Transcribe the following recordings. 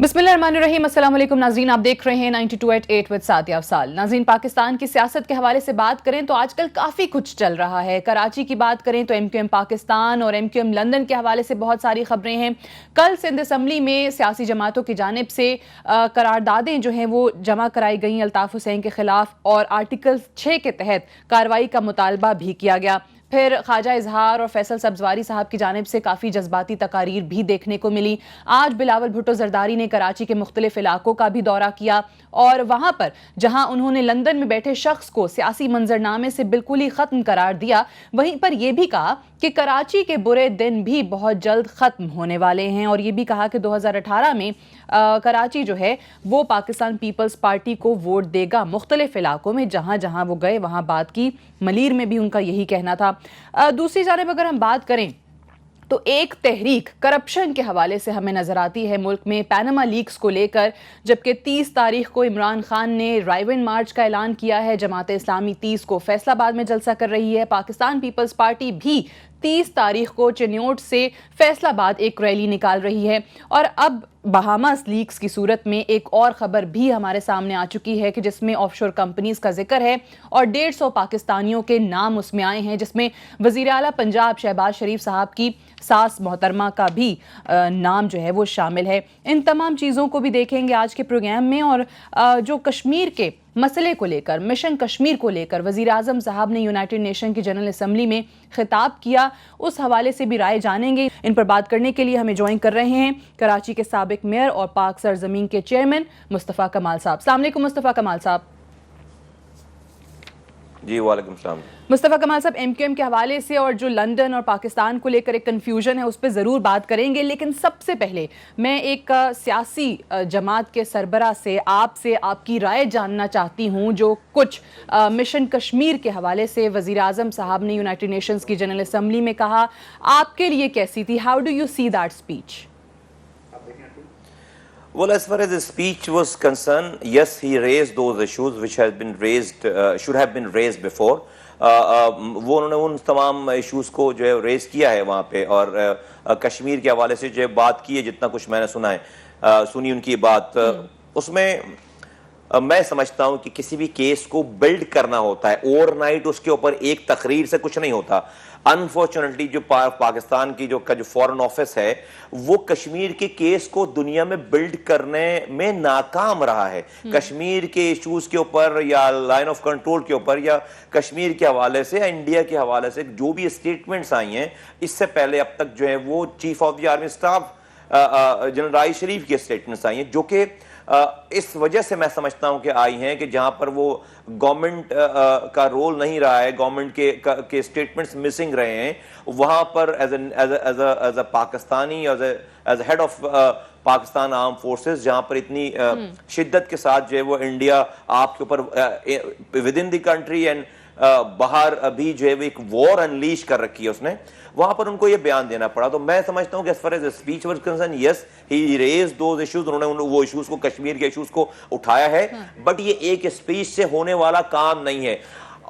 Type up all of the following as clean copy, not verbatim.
बिस्मिल्लाहिर्रहमानिर्रहीम। अस्सलाम वालेकुम नाज़रीन, आप देख रहे हैं 92@8 विद सादिया अफसाल। नाज़रीन, पाकिस्तान की सियासत के हवाले से बात करें तो आजकल काफ़ी कुछ चल रहा है। कराची की बात करें तो MQM पाकिस्तान और MQM लंदन के हवाले से बहुत सारी खबरें हैं। कल सिंध असम्बली में सियासी जमातों की जानिब से करारदादें जो हैं वो जमा कराई गई अल्ताफ़ हुसैन के खिलाफ और आर्टिकल 6 के तहत कार्रवाई का मुतालबा भी किया गया। फिर ख्वाजा इजहार और फैसल सब्जवारी साहब की जानिब से काफ़ी जज्बाती तकारीर भी देखने को मिली। आज बिलावल भुट्टो जरदारी ने कराची के मुख्तलिफ इलाकों का भी दौरा किया और वहाँ पर जहाँ उन्होंने लंदन में बैठे शख्स को सियासी मंजरनामे से बिल्कुल ही ख़त्म करार दिया, वहीं पर यह भी कहा कि कराची के बुरे दिन भी बहुत जल्द ख़त्म होने वाले हैं और ये भी कहा कि 2018 में कराची जो है वो पाकिस्तान पीपल्स पार्टी को वोट देगा। मुख्तलिफ इलाकों में जहाँ जहाँ वो गए वहाँ बात की। मलीर में भी उनका यही कहना था। दूसरी जानिब अगर हम बात करें तो एक तहरीक करप्शन के हवाले से हमें नजर आती है मुल्क में पैनामा लीक्स को लेकर, जबकि 30 तारीख को इमरान खान ने राइवन मार्च का ऐलान किया है। जमात इस्लामी 30 को फैसलाबाद में जलसा कर रही है। पाकिस्तान पीपल्स पार्टी भी 30 तारीख को चिन्योट से फैसलाबाद एक रैली निकाल रही है। और अब बहामास लीक्स की सूरत में एक और खबर भी हमारे सामने आ चुकी है कि जिसमें ऑफशोर कंपनीज का जिक्र है और 150 पाकिस्तानियों के नाम उसमें आए हैं, जिसमें वजीर आला पंजाब शहबाज शरीफ साहब की सास मोहतरमा का भी नाम जो है वो शामिल है। इन तमाम चीज़ों को भी देखेंगे आज के प्रोग्राम में। और जो कश्मीर के मसले को लेकर, मिशन कश्मीर को लेकर वज़ीर आज़म साहब ने यूनाइटेड नेशन की जनरल असम्बली में खिताब किया, उस हवाले से भी राय जानेंगे। इन पर बात करने के लिए हमें ज्वाइन कर रहे हैं कराची के साबिक मेयर और पाक सरजमीन के चेयरमैन मुस्तफ़ा कमाल साहब। अस्सलाम वालेकुम मुस्तफ़ा कमाल साहब। जी वालेकुम सलाम। मुस्तफ़ा कमाल साहब, MQM के हवाले से और जो लंदन और पाकिस्तान को लेकर एक कन्फ्यूजन है उस पर ज़रूर बात करेंगे, लेकिन सबसे पहले मैं एक सियासी जमात के सरबरा से आपसे आपकी राय जानना चाहती हूँ। जो कुछ मिशन कश्मीर के हवाले से वज़ीर आज़म साहब ने यूनाइटेड नेशंस की जनरल असम्बली में कहा, आपके लिए कैसी थी? How do you see that speech? Well, as far as the speech was concerned, yes, he raised those issues which has been raised, should have been raised before. वो उन्होंने उन तमाम इश्यूज़ को जो है रेज किया है वहाँ पे, और कश्मीर के हवाले से जो है बात की है। जितना कुछ मैंने सुना है, सुनी उनकी बात, उसमें मैं समझता हूँ कि किसी भी केस को बिल्ड करना होता है, ओवरनाइट उसके ऊपर एक तकरीर से कुछ नहीं होता। अनफॉर्चुनेटली जो पाकिस्तान की जो फॉरेन ऑफिस है वो कश्मीर के केस को दुनिया में बिल्ड करने में नाकाम रहा है। कश्मीर के इश्यूज के ऊपर या लाइन ऑफ कंट्रोल के ऊपर या कश्मीर के हवाले से या इंडिया के हवाले से जो भी स्टेटमेंट्स आई हैं, इससे पहले अब तक जो है वो chief of the army staff general राय शरीफ की स्टेटमेंट्स आई हैं, जो कि इस वजह से मैं समझता हूं कि आई हैं कि जहां पर वो गवर्नमेंट का रोल नहीं रहा है, गवर्नमेंट के स्टेटमेंट्स मिसिंग रहे हैं, वहां पर as a Pakistani as head of Pakistan arm forces, जहां पर इतनी शिद्दत के साथ जो है वो इंडिया आपके ऊपर with in the country and बाहर अभी जो है एक वॉर अनलीश कर रखी है उसने, वहां पर उनको ये बयान देना पड़ा। तो मैं समझता हूं कि as far as speech was concern, yes he raise those issues, उन्होंने वो इश्यूज को, कश्मीर के इश्यूज को उठाया है, बट ये एक स्पीच से होने वाला काम नहीं है।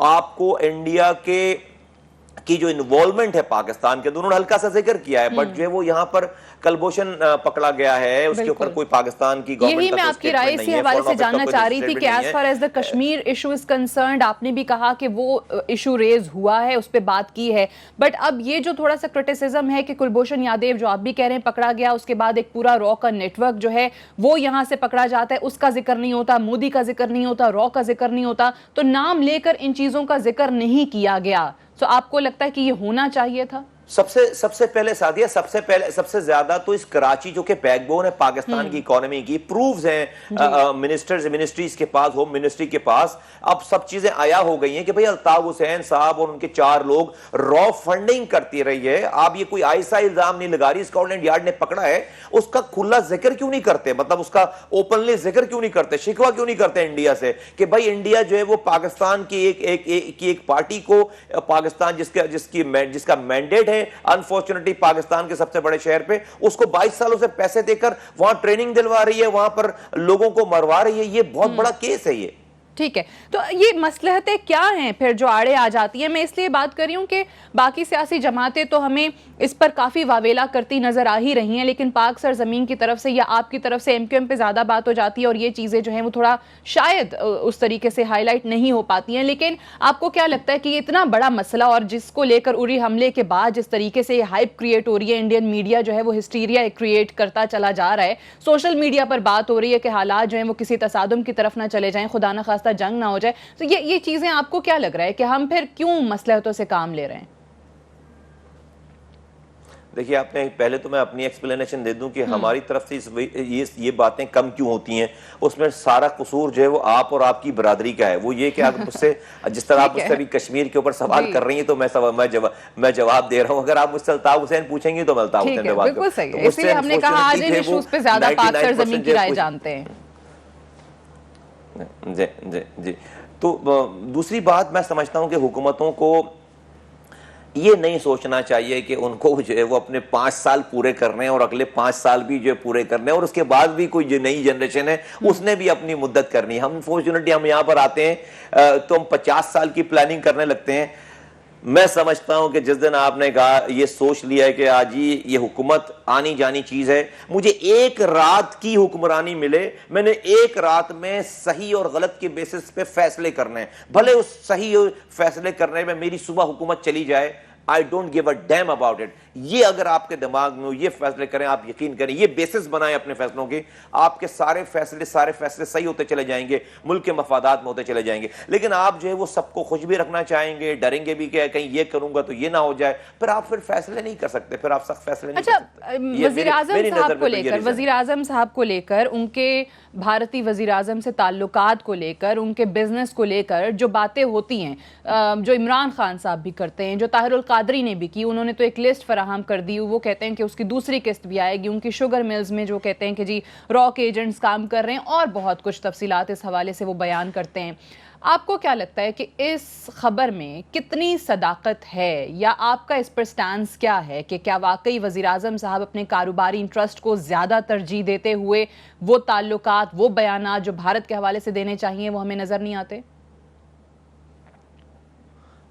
आपको इंडिया की जो इन्वॉल्वमेंट है पाकिस्तान के, उन्होंने हल्का सा जिक्र किया है, बट जो है वो यहाँ पर कलभूषण पकड़ा गया है, उसके ऊपर कोई पाकिस्तान की गवर्नमेंट, यही मैं आपकी राय इसी हवाले से जानना चाह रही थी कि as far as the Kashmir issue is concerned, आपने भी कहा कि वो इशू रेज हुआ है, उस पर बात की है, बट अब ये जो थोड़ा सा क्रिटिसिज्म है कि कुलभूषण यादव, जो आप भी कह रहे हैं, पकड़ा गया, उसके बाद एक पूरा रॉ का नेटवर्क जो है वो यहाँ से पकड़ा जाता है, उसका जिक्र नहीं होता, मोदी का जिक्र नहीं होता, रॉ का जिक्र नहीं होता, तो नाम लेकर इन चीजों का जिक्र नहीं किया गया। तो आपको लगता है कि ये होना चाहिए था? सबसे पहले सादिया, सबसे ज्यादा तो इस कराची जो कि बैकबोन है पाकिस्तान की इकोनॉमी की, प्रूव्स हैं मिनिस्टर्स, मिनिस्ट्रीज के पास, होम मिनिस्ट्री के पास, अब सब चीजें आया हो गई हैं कि भाई अल्ताफ हुसैन साहब और उनके 4 लोग रॉ फंडिंग करती रही है। आप ये कोई ऐसा इल्जाम नहीं लगा रही, स्कॉटलैंड यार्ड ने पकड़ा है, उसका खुला जिक्र क्यों नहीं करते, मतलब उसका ओपनली जिक्र क्यों नहीं करते, शिकवा क्यों नहीं करते इंडिया से कि भाई इंडिया जो है वो पाकिस्तान की एक पार्टी को, पाकिस्तान जिसका मैंडेट है अनफॉर्चुनेटली पाकिस्तान के सबसे बड़े शहर पे, उसको 22 सालों से पैसे देकर वहां ट्रेनिंग दिलवा रही है, वहां पर लोगों को मरवा रही है। ये बहुत बड़ा केस है ये। ठीक है, तो ये मसलहतें क्या हैं फिर जो आड़े आ जाती हैं? मैं इसलिए बात कर रही हूँ कि बाकी सियासी जमातें तो हमें इस पर काफ़ी वावेला करती नज़र आ ही रही हैं, लेकिन पाक सरजमीन की तरफ से या आपकी तरफ से एमक्यूएम पे ज़्यादा बात हो जाती है और ये चीज़ें जो हैं वो थोड़ा शायद उस तरीके से हाईलाइट नहीं हो पाती हैं। लेकिन आपको क्या लगता है कि ये इतना बड़ा मसला और जिसको लेकर उरी हमले के बाद जिस तरीके से हाइप क्रिएट हो रही है, इंडियन मीडिया जो है वो हिस्टीरिया क्रिएट करता चला जा रहा है, सोशल मीडिया पर बात हो रही है कि हालात जो हैं वो किसी तसादुम की तरफ ना चले जाएं, खुदा न खास्ता जंग ना हो जाए, तो ये चीजें आपको क्या लग रहा है कि हम फिर क्यों मसलहतों से काम ले रहे हैं? देखिए, आपने पहले तो मैं अपनी एक्सप्लेनेशन दे दूं कि हमारी तरफ से ये बातें कम क्यों होती हैं। उसमें सारा कसूर जो है वो आप और आपकी बरादरी का है। वो ये कि आप मुझसे जिस तरह आप मुझसे अभी कश्मीर के ऊपर सवाल कर रही हैं तो मैं जवाब दे रहा हूं। अगर आप मुझसे अल्ताफ हुसैन पूछेंगे तो मैं अल्ताफ हुसैन पे बात बिल्कुल सही है, इसलिए हमने कहा आज इन इश्यूज पे ज्यादा पाक सरजमीन की राय जानते हैं। जी जी जी। तो दूसरी बात, मैं समझता हूं कि हुकूमतों को ये नहीं सोचना चाहिए कि उनको जो है वो अपने 5 साल पूरे करने हैं और अगले 5 साल भी जो है पूरे करने हैं और उसके बाद भी कोई जो नई जनरेशन है उसने भी अपनी मुद्दत करनी है। हम फॉर्चुनेटली हम यहाँ पर आते हैं तो हम 50 साल की प्लानिंग करने लगते हैं। मैं समझता हूं कि जिस दिन आपने कहा ये सोच लिया है कि आज ही ये हुकूमत आनी जानी चीज है, मुझे एक रात की हुक्मरानी मिले, मैंने एक रात में सही और गलत के बेसिस पे फैसले करने हैं। भले उस सही फैसले करने में मेरी सुबह हुकूमत चली जाए, I don't give a damn about it. ये अगर आपके दिमाग में ये फैसले करें, आप यकीन करें, ये बेसिस बनाएं अपने फैसलों के, आपके सारे फैसले सही होते चले जाएंगे, मुल्क के मफादात में होते चले जाएंगे। लेकिन आप जो है वो सबको खुश भी रखना चाहेंगे, डरेंगे भी कि कहीं ये करूंगा तो ये ना हो जाए, फिर आप फिर फैसले नहीं कर सकते, फिर आप सख्त फैसले नहीं कर सकते। वजीर आजम साहब को लेकर उनके भारतीय वजीर आजम से ताल्लुकात को लेकर, उनके बिजनेस को लेकर जो बातें होती हैं, जो इमरान खान साहब भी करते हैं, जो ताहिरुल कादरी ने भी की, उन्होंने तो एक लिस्ट फराहम कर दी। वो कहते हैं कि उसकी दूसरी किस्त भी आएगी। उनकी शुगर मिल्स में जो कहते हैं कि जी रॉ के एजेंट्स काम कर रहे हैं और बहुत कुछ तफसीलात इस हवाले से वो बयान करते हैं। आपको क्या लगता है कि इस खबर में कितनी सदाकत है या आपका इस पर स्टैंस क्या है कि क्या वाकई वज़ीर आज़म साहब अपने कारोबारी इंटरेस्ट को ज़्यादा तरजीह देते हुए वो ताल्लुकात, वो बयानात जो भारत के हवाले से देने चाहिए वो हमें नज़र नहीं आते?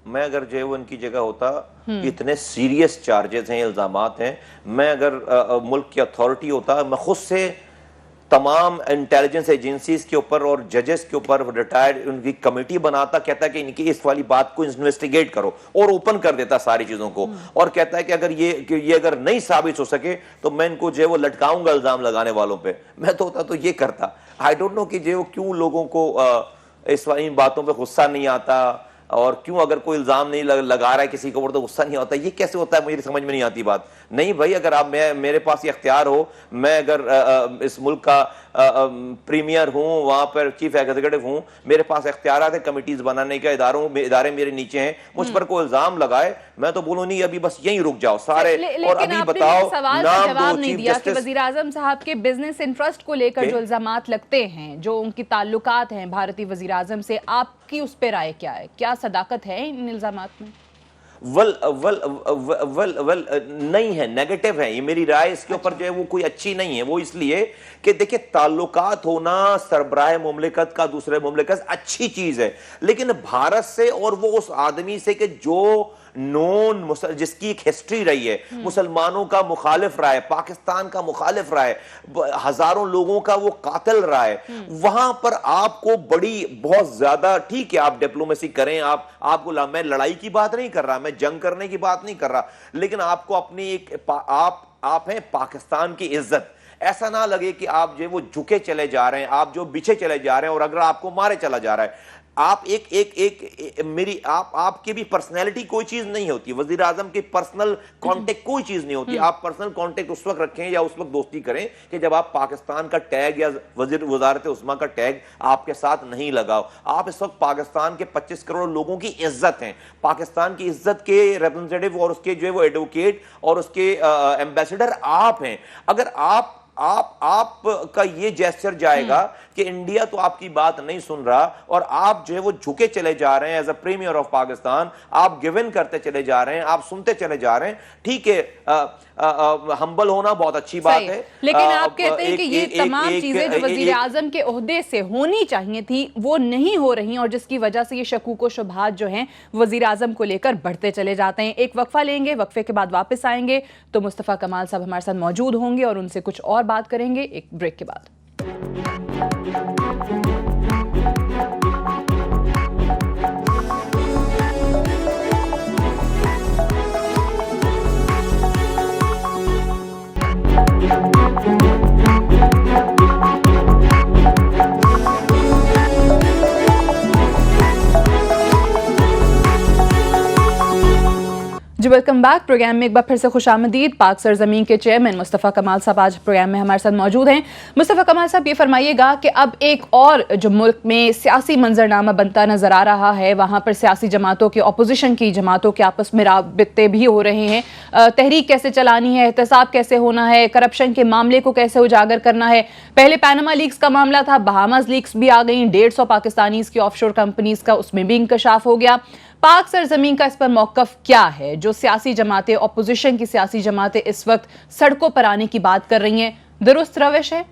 मैं अगर जो है वो इनकी जगह होता, इतने सीरियस चार्जेस हैं, इल्जामात हैं, मैं अगर मुल्क की अथॉरिटी होता, मैं खुद से तमाम इंटेलिजेंस एजेंसीज के ऊपर और जजेस के ऊपर रिटायर्ड उनकी कमेटी बनाता, कहता है कि इनकी इस वाली बात को इन्वेस्टिगेट करो और ओपन कर देता सारी चीजों को, और कहता है कि अगर ये अगर नहीं साबित हो सके तो मैं इनको जो है वो लटकाऊंगा इल्जाम लगाने वालों पे। मैं तो होता तो ये करता। आई डोंट नो कि जो क्यों लोगों को इन बातों पे गुस्सा नहीं आता और क्यों अगर कोई इल्जाम नहीं लगा रहा है किसी के ऊपर तो गुस्सा नहीं होता। ये कैसे होता है, मुझे समझ में नहीं आती बात। नहीं भाई, अगर आप मेरे पास ये अख्तियार हो, मैं अगर इस मुल्क का प्रीमियर हूं, वहां पर चीफ एग्जीक्यूटिव हूं, मेरे पास अख्तियार है कमिटीज बनाने का, इदारे मेरे नीचे हैं, मुझ पर कोई इल्जाम लगाए, मैं तो बोलूं नहीं अभी बस यहीं रुक जाओ सारे। और अभी बताओ, सवाल का जवाब नहीं दिया कि वजीर आजम साहब के बिजनेस इंटरेस्ट को लेकर जो इल्जामात लगते हैं, जो उनकी ताल्लुकात हैं भारतीय वजीर आजम से, आपकी उस पर राय क्या है? क्या सदाकत है इन इल्जामात में? नहीं है, नेगेटिव है। ये मेरी राय इसके ऊपर जो है वो कोई अच्छी नहीं है। वो इसलिए कि देखिए, ताल्लुकात होना सरबराह मुमलिकत का दूसरे मुमलिकत अच्छी चीज है, लेकिन भारत से और वो उस आदमी से कि जो नॉन जिसकी एक हिस्ट्री रही है, मुसलमानों का मुखालिफ रहा है, पाकिस्तान का मुखालिफ रहा है, हजारों लोगों का वो कातिल रहा है, वहां पर आपको बहुत ज्यादा, ठीक है आप डिप्लोमेसी करें, आपको मैं लड़ाई की बात नहीं कर रहा, मैं जंग करने की बात नहीं कर रहा, लेकिन आपको अपनी आप हैं पाकिस्तान की इज्जत। ऐसा ना लगे कि आप जो वो झुके चले जा रहे हैं, आप जो पीछे चले जा रहे हैं और अगर आपको मारे चला जा रहा है। आप आपकी भी पर्सनैलिटी कोई चीज नहीं होती, वजीर आजम की पर्सनल कांटेक्ट कोई चीज नहीं होती। आप पर्सनल कांटेक्ट उस वक्त रखें या उस वक्त दोस्ती करें कि जब आप पाकिस्तान का टैग या वजारत उस्मा का टैग आपके साथ नहीं लगाओ। आप इस वक्त पाकिस्तान के 25 करोड़ लोगों की इज्जत हैं, पाकिस्तान की इज्जत के रिप्रेजेंटेटिव और उसके जो है वो एडवोकेट और उसके एम्बेसडर आप हैं। अगर आप का ये जेस्चर जाएगा कि इंडिया तो आपकी बात नहीं सुन रहा और आप जो है वो झुके चले जा रहे हैं as a premier of Pakistan, आप गिव इन करते चले जा रहे हैं, आप सुनते चले जा रहे हैं। ठीक है, हम्बल होना बहुत अच्छी बात है, लेकिन आप कहते हैं कि ये तमाम चीजें जो वजीर आजम के ओहदे से होनी चाहिए थी वो नहीं हो रही, और जिसकी वजह से ये शकूक व शुबहात जो हैं वजीर आजम को लेकर बढ़ते चले जाते हैं। एक वक्फा लेंगे, वक्फे के बाद वापस आएंगे तो मुस्तफ़ा कमाल साहब हमारे साथ मौजूद होंगे और उनसे कुछ और बात करेंगे एक ब्रेक के बाद। जी वेलकम बैक। प्रोग्राम में एक बार फिर से खुशामदीद। पाक सरजमीन के चेयरमैन मुस्तफ़ा कमाल साहब आज प्रोग्राम में हमारे साथ मौजूद हैं। मुस्तफ़ा कमाल साहब, ये फरमाइएगा कि अब एक और जो मुल्क में सियासी मंजरनामा बनता नजर आ रहा है, वहाँ पर सियासी जमातों के, अपोजिशन की जमातों के आपस में राबिते भी हो रहे हैं। तहरीक कैसे चलानी है, एहतसाब कैसे होना है, करप्शन के मामले को कैसे उजागर करना है। पहले पैनामा लीक्स का मामला था, बहामास लीक्स भी आ गई, 150 पाकिस्तानीज की ऑफशोर कंपनीज का, उसमें भी इंकशाफ हो गया। पाक सरजमीन का इस पर मौकफ क्या है? जो सियासी जमातें, अपोजिशन की सियासी जमातें इस वक्त सड़कों पर आने की बात कर रही हैं, दुरुस्त रविश है?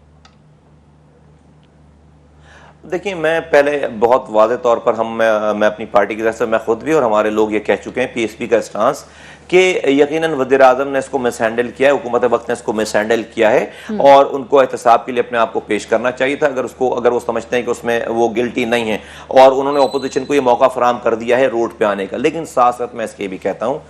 देखिए, मैं पहले बहुत वाज़ेह तौर पर मैं अपनी पार्टी की तरफ से, मैं खुद भी और हमारे लोग ये कह चुके हैं, पीएसपी का स्टांस कि यकीनन वज़ीर आज़म ने इसको मिसहैंडल किया है, हुकूमत वक्त ने इसको मिसहैंडल किया है और उनको एहतसाब के लिए अपने आप को पेश करना चाहिए था। अगर वो समझते हैं कि उसमें वो गिल्टी नहीं है, और उन्होंने अपोजिशन को ये मौका फराहम कर दिया है रोड पे आने का। लेकिन साथ साथ मैं इसके भी कहता हूँ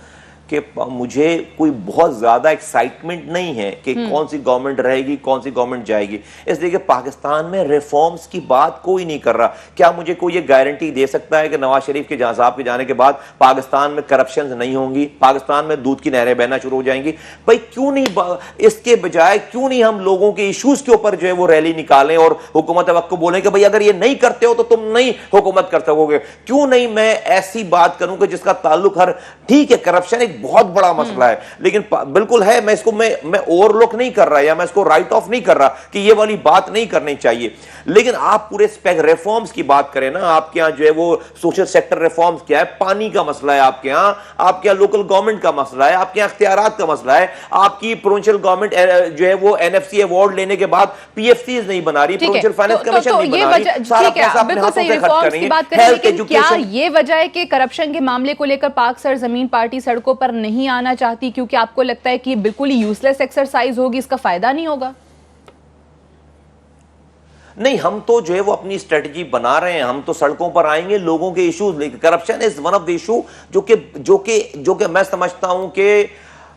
कि मुझे कोई बहुत ज़्यादा एक्साइटमेंट नहीं है कि कौन सी गवर्नमेंट रहेगी, कौन सी गवर्नमेंट जाएगी, इसलिए कि पाकिस्तान में रिफॉर्म्स की बात कोई नहीं कर रहा। क्या मुझे कोई ये गारंटी दे सकता है कि नवाज शरीफ के साहब के जाने के बाद पाकिस्तान में करप्शन नहीं होंगी, पाकिस्तान में दूध की नहरें बहना शुरू हो जाएंगी? भाई क्यों नहीं, इसके बजाय क्यों नहीं हम लोगों के इशूज़ के ऊपर जो है वो रैली निकालें और हुकूमत वक्त को बोलें कि भाई अगर ये नहीं करते हो तो तुम नहीं हुकूमत कर सकोगे। क्यों नहीं मैं ऐसी बात करूं कि जिसका ताल्लुक हर, ठीक है करप्शन एक बहुत बड़ा मसला है, लेकिन बिल्कुल है, मैं इसको मैं ओवरलुक नहीं कर रहा या मैं इसको राइट ऑफ नहीं कर रहा कि ये वाली बात नहीं करनी चाहिए। लेकिन आप पूरे रिफॉर्म्स की बात करें ना, आपके यहाँ जो है वो सोशल सेक्टर रिफॉर्म्स क्या है, पानी का मसला है आपके यहाँ लोकल गवर्नमेंट का मसला है, आपके यहाँ इख्तियारात का मसला है, आपकी प्रोविंशियल गवर्नमेंट जो है वो एनएफसी अवार्ड लेने के बाद पीएफसी नहीं बना रही, प्रोविंशियल फाइनेंस कमीशन नहीं बना रही, सारा पैसा अपने हाथों से खर्च कर रही है। हेल्थ, एजुकेशन, ये वजह है कि करप्शन के मामले को लेकर पाक सरजमीन पार्टी सड़कों पर नहीं आना चाहती क्योंकि आपको लगता है कि बिल्कुल ही यूजलेस एक्सरसाइज होगी, इसका फायदा नहीं होगा? नहीं, हम तो जो है वो अपनी स्ट्रेटजी बना रहे हैं, हम तो सड़कों पर आएंगे लोगों के इश्यूज लेकर। Corruption is one of the issue जो कि मैं समझता हूं कि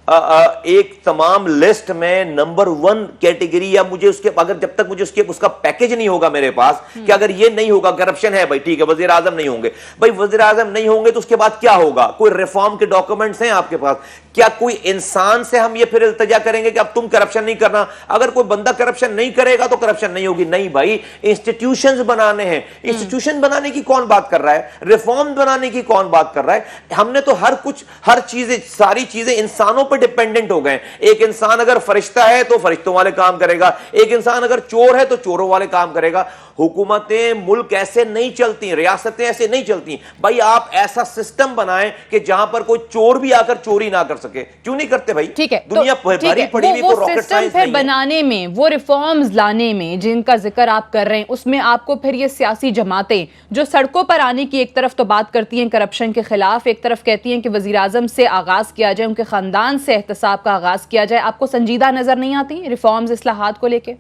एक तमाम लिस्ट में नंबर 1 कैटेगरी, या मुझे उसके, अगर जब तक मुझे उसका पैकेज नहीं होगा मेरे पास कि अगर ये नहीं होगा, करप्शन है भाई, ठीक है, वजीर आजम नहीं होंगे, भाई वजीर आजम नहीं होंगे तो उसके बाद क्या होगा? कोई रिफॉर्म के डॉक्यूमेंट्स हैं आपके पास? क्या कोई इंसान से हम ये फिर इल्तिजा करेंगे कि अब तुम करप्शन नहीं करना? अगर कोई बंदा करप्शन नहीं करेगा तो करप्शन नहीं होगी? नहीं भाई, इंस्टीट्यूशंस बनाने हैं। इंस्टीट्यूशन बनाने की कौन बात कर रहा है? रिफॉर्म बनाने की कौन बात कर रहा है? हमने तो हर चीजें, सारी चीजें इंसानों पर डिपेंडेंट हो गए। एक इंसान अगर फरिश्ता है तो फरिश्तों वाले काम करेगा, एक इंसान अगर चोर है तो चोरों वाले काम करेगा। हुकूमतें, मुल्क ऐसे नहीं चलती, रियासतें ऐसे नहीं चलती। भाई आप ऐसा सिस्टम बनाएं कि जहां पर कोई चोर भी आकर चोरी ना कर सके। क्यों नहीं करते भाई? ठीक है, दुनिया भरी पड़ी हुई, कोई रॉकेट साइंस नहीं है। बनाने में, वो रिफॉर्म्स लाने में जिनका जिक्र आप कर रहे हैं, उसमें आपको फिर ये सियासी जमातें जो सड़कों पर आने की एक तरफ तो बात करती हैं करप्शन के खिलाफ, एक तरफ कहती हैं कि वजीर आजम से आगाज किया जाए, उनके खानदान से एहतसाब का आगाज किया जाए, आपको संजीदा नजर नहीं आती रिफॉर्म्स, इस्लाहात को लेकर?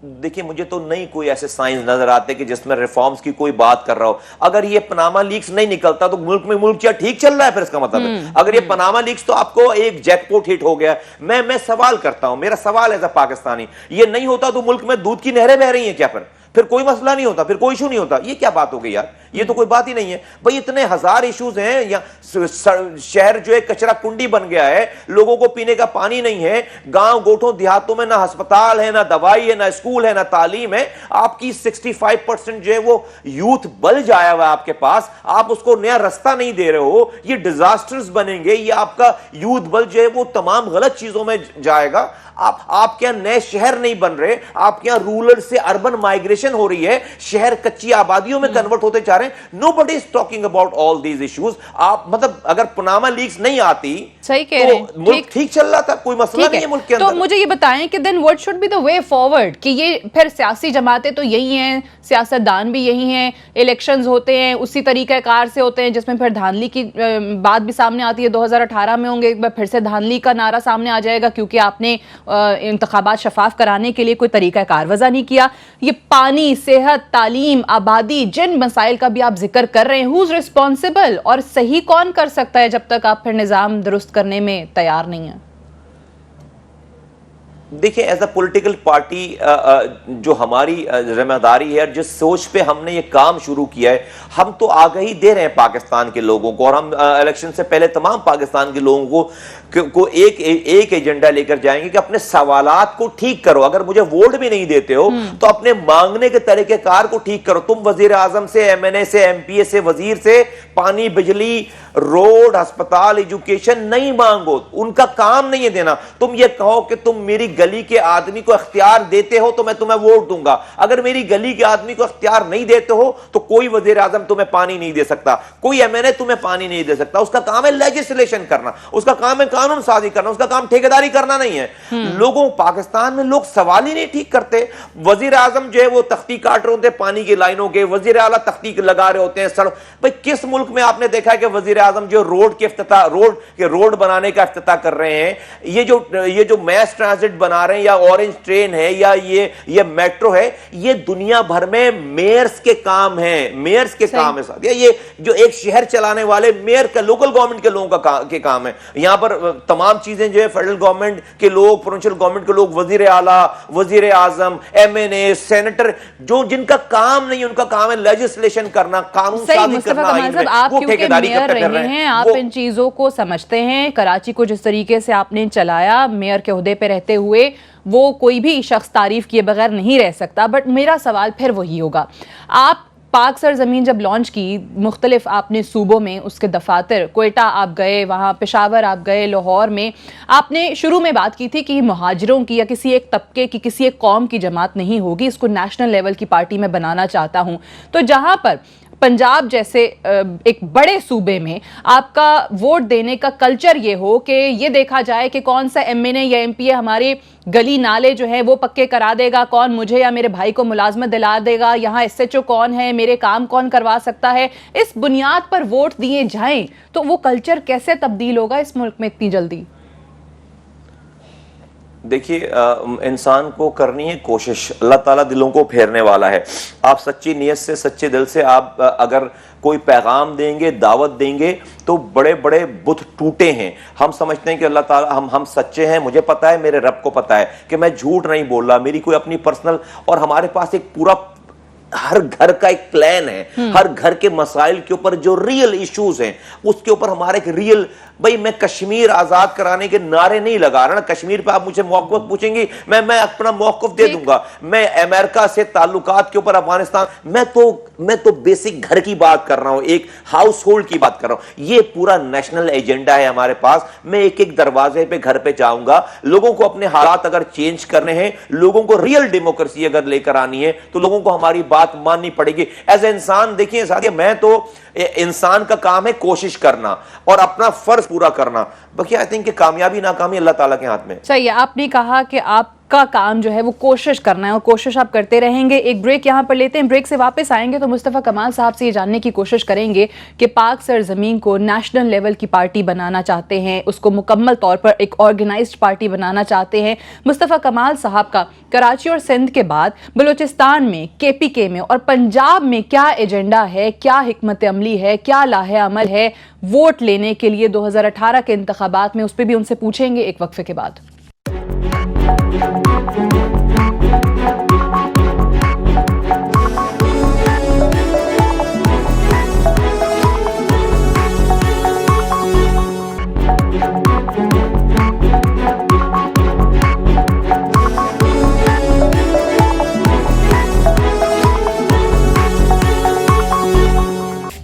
देखिए, मुझे तो नहीं कोई ऐसे साइंस नजर आते कि जिसमें रिफॉर्म्स की कोई बात कर रहा हो। अगर ये पनामा लीक्स नहीं निकलता तो मुल्क क्या ठीक चल रहा है? फिर इसका मतलब है अगर ये पनामा लीक्स, तो आपको एक जैकपॉट हिट हो गया। मैं सवाल करता हूं, मेरा सवाल एज अ पाकिस्तानी, ये नहीं होता तो मुल्क में दूध की नहरें बह रही हैं क्या? फिर कोई मसला नहीं होता, फिर कोई इशू नहीं होता। ये क्या बात हो गई यार? ये तो कोई बात ही नहीं है भाई। इतने हजार इश्यूज हैं, या शहर जो है कचरा कुंडी बन गया है, लोगों को पीने का पानी नहीं है, गांव गोठों देहातों में ना अस्पताल है, ना दवाई है, ना स्कूल है, ना तालीम है। आपकी 65% जो है वो यूथ बल जाया हुआ है आपके पास, आप उसको नया रास्ता नहीं दे रहे हो, ये डिजास्टर्स बनेंगे। ये आपका यूथ बल जो है वो तमाम गलत चीजों में जाएगा। आपके यहां नए शहर नहीं बन रहे, आपके यहां रूरल से अर्बन माइग्रेशन हो रही है, शहर कच्ची आबादियों में कन्वर्ट होते जा रहे हैं। Nobody is talking about all these issues. आप मतलब अगर पनामा लीक्स नहीं आती, सही कह रहे हैं, तो मुल्क ठीक चल रहा था, कोई मसला नहीं है मुल्क के अंदर। तो मुझे ये बताएं कि then what should be the way forward, कि ये फिर सियासी जमातें तो यही हैं, सियासतदान भी यही हैं, इलेक्शंस होते हैं उसी तरीक़ाकार से होते हैं, जिसमें फिर धांधली की बात भी सामने आती है। 2018 में होंगे एक बार फिर से धांधली का नारा सामने आ जाएगा, क्योंकि आपने इंतखाबात शफाफ कराने के लिए कोई तरीका कारवजा नहीं किया। ये पानी, सेहत, तालीम, आबादी, जिन मसाइल का भी आप जिक्र कर रहे हैं, हु इज रिस्पॉन्सिबल, और सही कौन कर सकता है जब तक आप फिर निजाम दुरुस्त करने में तैयार नहीं है? देखिए, एज अ पॉलिटिकल पार्टी जो हमारी जिम्मेदारी है और जिस सोच पे हमने ये काम शुरू किया है, हम तो आगाही दे रहे हैं पाकिस्तान के लोगों को, और हम इलेक्शन से पहले तमाम पाकिस्तान के लोगों को एक एजेंडा लेकर जाएंगे कि अपने सवालात को ठीक करो। अगर मुझे वोट भी नहीं देते हो तो अपने मांगने के तरीकेकार को ठीक करो। तुम वजीर आजम से, एमएनए से, एमपीए से, वजीर से पानी, बिजली, रोड, अस्पताल, एजुकेशन नहीं मांगो, उनका काम नहीं है देना। तुम ये कहो कि तुम मेरी गली के आदमी को इख्तियार देते हो तो मैं तुम्हें वोट दूंगा। अगर मेरी गली के आदमी को इख्तियार नहीं देते हो तो कोई वजीर आजम तुम्हें पानी नहीं दे सकता, कोई एमएनए तुम्हें पानी नहीं दे सकता। उसका काम है लेजिस्लेशन करना, उसका काम है कानून साजी करना, उसका काम ठेकेदारी करना नहीं है। लोगों, पाकिस्तान में लोग सवाल ही नहीं ठीक करते। वजीर आजम जो है वो तख्ती काट रहे होते हैं पानी की लाइनों के, वजीर आला तख्ती लगा रहे होते हैं सड़क। भाई, किस मुल्क में आपने देखा है कि वजीर आजम जो रोड बनाने का इफ्तिताह कर रहे हैं? ये जो मैस ट्रांजिट बना रहे हैं, या ऑरेंज ट्रेन है, या ये मेट्रो है, ये दुनिया भर में मेयर्स के काम है, मेयर्स के काम है साथ। ये जो एक शहर चलाने वाले मेयर का, लोकल गवर्नमेंट के लोगों के काम है। यहां पर तमाम चीजें जो है फेडरल गवर्नमेंट के लोग, प्रोविंशियल गवर्नमेंट के लोग, वजीर आला, वजीर आजम, एमएनए, सेनेटर, जो जिनका काम नहीं, उनका काम है लेजिस्लेशन करना, कानून साजी करना। आप क्योंकि मेयर रहे हैं, आप इन चीजों को समझते हैं। कराची को जिस तरीके से आपने चलाया मेयर के ओहदे पे रहते हुए, वो कोई भी शख्स तारीफ किए बगैर नहीं रह सकता। बट मेरा सवाल फिर वही होगा, आप पाक सरजमीन जब लॉन्च की, मुख्तलिफ आपने सूबों में उसके दफातर, कोयटा आप गए, वहाँ पेशावर आप गए, लाहौर में, आपने शुरू में बात की थी कि मुहाजिरों की या किसी एक तबके की, किसी एक कौम की जमात नहीं होगी, इसको नेशनल लेवल की पार्टी में बनाना चाहता हूँ। तो जहाँ पर पंजाब जैसे एक बड़े सूबे में आपका वोट देने का कल्चर ये हो कि ये देखा जाए कि कौन सा एमएनए या एमपीए हमारे गली नाले जो है वो पक्के करा देगा, कौन मुझे या मेरे भाई को मुलाजमत दिला देगा, यहाँ एसएचओ कौन है, मेरे काम कौन करवा सकता है, इस बुनियाद पर वोट दिए जाएं, तो वो कल्चर कैसे तब्दील होगा इस मुल्क में इतनी जल्दी? देखिए, इंसान को करनी है कोशिश, अल्लाह ताला दिलों को फेरने वाला है। आप सच्ची नीयत से, सच्चे दिल से आप अगर कोई पैगाम देंगे, दावत देंगे, तो बड़े बड़े बुत टूटे हैं। हम समझते हैं कि अल्लाह ताला, हम सच्चे हैं, मुझे पता है, मेरे रब को पता है कि मैं झूठ नहीं बोल रहा, मेरी कोई अपनी पर्सनल, और हमारे पास एक पूरा हर घर का एक प्लान है। हर घर के मसाइल के ऊपर जो रियल इश्यूज हैं उसके ऊपर हमारे एक रियल, भाई मैं कश्मीर आजाद कराने के नारे नहीं लगा रहा ना। कश्मीर पे आप मुझे मौक़िफ़ पूछेंगी, मैं अपना मौक़िफ़ दे दूंगा। मैं अमेरिका से ताल्लुकात के ऊपर, अफगानिस्तान, मैं तो बेसिक घर की बात कर रहा हूं, एक हाउस होल्ड की बात कर रहा हूं। ये पूरा नेशनल एजेंडा है हमारे पास। मैं एक एक दरवाजे पे, घर पे जाऊंगा। लोगों को अपने हालात अगर चेंज करने हैं, लोगों को रियल डेमोक्रेसी अगर लेकर आनी है, तो लोगों को हमारी बात माननी पड़ेगी। एज ए इंसान, देखिए साथियों, मैं तो, इंसान का काम है कोशिश करना और अपना फर्ज पूरा करना। बाकी आई थिंक कि कामयाबी नाकामी अल्लाह ताला के हाथ में। सही है, आपने कहा कि आप का काम जो है वो कोशिश करना है और कोशिश आप करते रहेंगे। एक ब्रेक यहाँ पर लेते हैं, ब्रेक से वापस आएंगे तो मुस्तफ़ा कमाल साहब से ये जानने की कोशिश करेंगे कि पाक सरजमीन को नेशनल लेवल की पार्टी बनाना चाहते हैं, उसको मुकम्मल तौर पर एक ऑर्गेनाइज्ड पार्टी बनाना चाहते हैं। मुस्तफ़ा कमाल साहब का कराची और सिंध के बाद बलूचिस्तान में, केपीके में और पंजाब में क्या एजेंडा है, क्या हिकमत अमली है, क्या लाहे अमल है वोट लेने के लिए 2018 के इंतखाबात में, उस पर भी उनसे पूछेंगे एक वक्फे के बाद।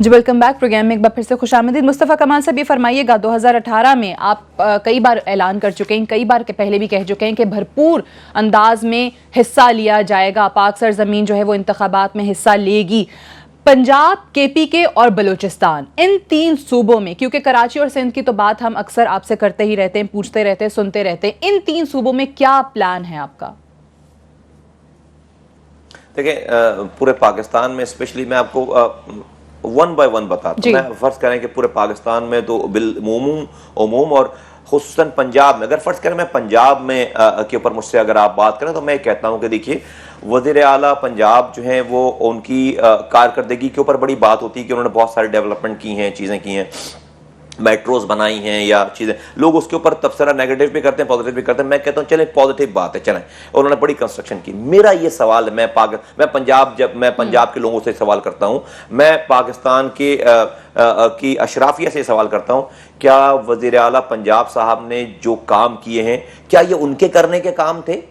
जी वेलकम बैक प्रोग्राम में एक बार फिर से खुशामदीद। मुस्तफ़ा कमाल साहब, ये फरमाइएगा 2018 में आप कई बार ऐलान कर चुके हैं, कई बार पहले भी कह चुके हैं कि भरपूर अंदाज में हिस्सा लिया जाएगा, पाक सरजमीन जो है वो इंतखाबात में हिस्सा लेगी। पंजाब, KPK और बलूचिस्तान, इन 3 सूबों में, क्योंकि कराची और सिंध की तो बात हम अक्सर आपसे करते ही रहते हैं, पूछते रहते हैं, सुनते रहते हैं, इन 3 सूबों में क्या प्लान है आपका? देखिए, पूरे पाकिस्तान में स्पेशली मैं आपको 1 बाय 1 बताता हूँ। मैं फर्ज करें कि पूरे पाकिस्तान में तो बिल उमूम और खुसूसन पंजाब में, अगर फर्ज करें मैं पंजाब में के ऊपर मुझसे अगर आप बात करें तो मैं कहता हूं कि देखिए, वज़ीर आला पंजाब जो हैं वो उनकी कारकर्दगी के ऊपर बड़ी बात होती है कि उन्होंने बहुत सारे डेवलपमेंट की हैं, चीज़ें की हैं, मेट्रोज बनाई हैं या चीज़ें, लोग उसके ऊपर तबसरा नेगेटिव भी करते हैं, पॉजिटिव भी करते हैं। मैं कहता हूं चले पॉजिटिव बात है, चलें, उन्होंने बड़ी कंस्ट्रक्शन की। मेरा ये सवाल है, मैं पंजाब के लोगों से सवाल करता हूं, मैं पाकिस्तान के की अशराफिया से सवाल करता हूं, क्या वज़ीर आला पंजाब साहब ने जो काम किए हैं क्या ये उनके करने के काम थे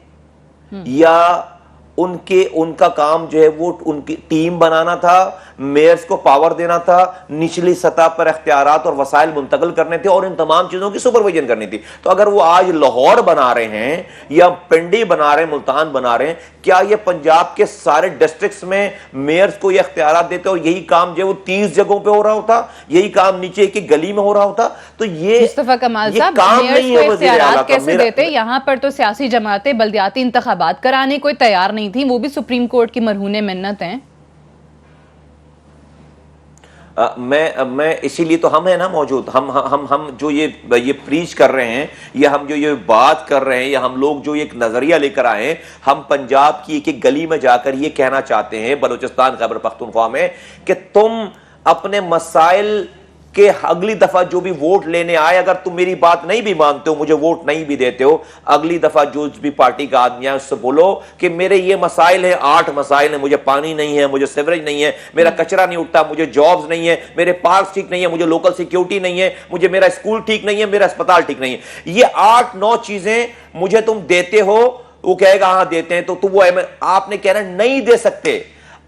या उनका काम जो है वो उनकी टीम बनाना था, मेयर्स को पावर देना था, निचली सतह पर इख्तियारात और वसाइल मुंतकिल करने थे और इन तमाम चीजों की सुपरविजन करनी थी? तो अगर वो आज लाहौर बना रहे हैं या पिंडी बना रहे हैं, मुल्तान बना रहे हैं, क्या ये पंजाब के सारे डिस्ट्रिक्ट्स में मेयर्स को ये इख्तियारात देते और यही काम जो है वो 30 जगहों पे हो रहा होता, यही काम नीचे एक गली में हो रहा होता? तो ये मुस्तफा कमाल साहब, मेयर्स को इख्तियारात कैसे देते? यहां पर तो सियासी जमातें बल्दियाती इंतखाबात कराने कोई तैयार नहीं थी, वो भी सुप्रीम कोर्ट की मरहूने मिन्नत हैं। मैं इसीलिए तो हम है ना मौजूद, हम जो ये प्रीच कर रहे हैं या हम जो ये बात कर रहे हैं या हम लोग जो एक नजरिया लेकर आए हैं, हम पंजाब की एक गली में जाकर ये कहना चाहते हैं, बलूचिस्तान खैबर पख्तूनख्वा में, कि तुम अपने मसाइल कि अगली दफा जो भी वोट लेने आए, अगर तुम मेरी बात नहीं भी मानते हो, मुझे वोट नहीं भी देते हो, अगली दफा जो भी पार्टी का आदमी है उससे बोलो कि मेरे ये मसाइल हैं, 8 मसाइल हैं, मुझे पानी नहीं है, मुझे सीवरेज नहीं है, मेरा कचरा नहीं उठता, मुझे जॉब्स नहीं है, मेरे पार्क ठीक नहीं है, मुझे लोकल सिक्योरिटी नहीं है, मुझे मेरा स्कूल ठीक नहीं है, मेरा अस्पताल ठीक नहीं है, ये 8-9 चीजें मुझे तुम देते हो। वो कहेगा हाँ देते हैं, तो तुम वो आपने कहना नहीं दे सकते,